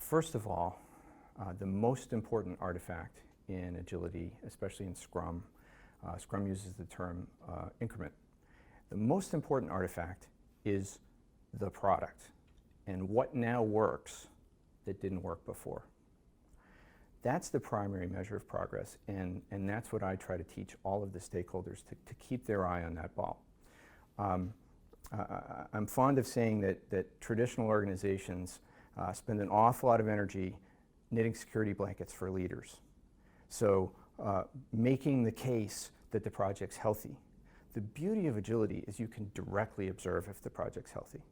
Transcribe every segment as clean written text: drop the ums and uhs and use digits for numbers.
First of all, the most important artifact in agility, especially in Scrum, Scrum uses the term increment. The most important artifact is the product and what now works that didn't work before. That's the primary measure of progress, and that's what I try to teach all of the stakeholders to keep their eye on that ball. I'm fond of saying that traditional organizations spend an awful lot of energy knitting security blankets for leaders. So making the case that the project's healthy. The beauty of agility is you can directly observe if the project's healthy,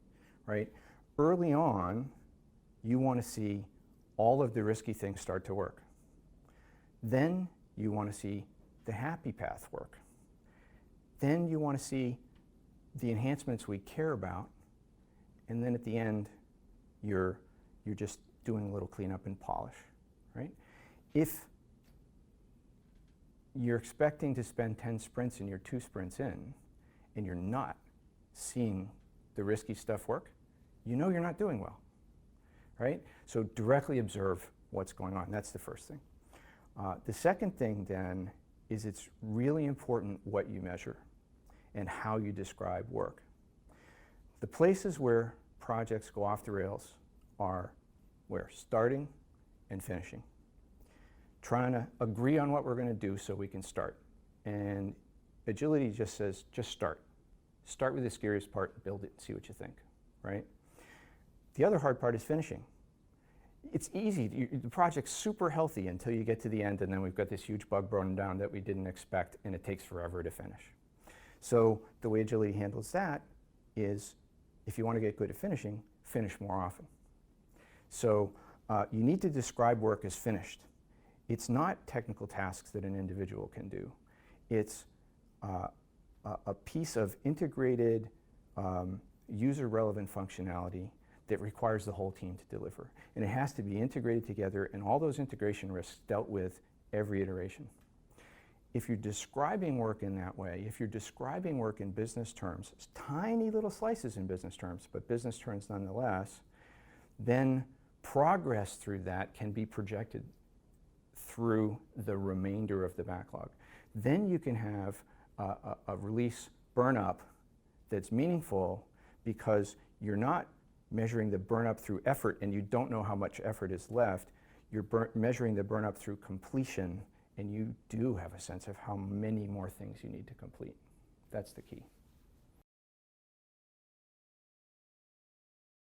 right? Early on, you want to see all of the risky things start to work. Then you want to see the happy path work. Then you want to see the enhancements we care about, and then at the end, you're just doing a little cleanup and polish, right? If you're expecting to spend 10 sprints and you're 2 sprints in, and you're not seeing the risky stuff work, you know you're not doing well, right? So directly observe what's going on. That's the first thing. The second thing then is it's really important what you measure and how you describe work. The places where projects go off the rails are where? Starting and finishing. Trying to agree on what we're going to do so we can start. And agility just says, just start. Start with the scariest part, build it, see what you think, right? The other hard part is finishing. It's easy. The project's super healthy until you get to the end, and then we've got this huge bug burning down that we didn't expect, and it takes forever to finish. So the way agility handles that is, if you want to get good at finishing, finish more often. So you need to describe work as finished. It's not technical tasks that an individual can do. It's a piece of integrated, user-relevant functionality that requires the whole team to deliver. And it has to be integrated together, and all those integration risks dealt with every iteration. If you're describing work in that way, if you're describing work in business terms, tiny little slices in business terms, but business terms nonetheless, then progress through that can be projected through the remainder of the backlog. Then you can have a release burn up that's meaningful because you're not measuring the burn up through effort and you don't know how much effort is left. You're measuring the burn up through completion, and you do have a sense of how many more things you need to complete. That's the key.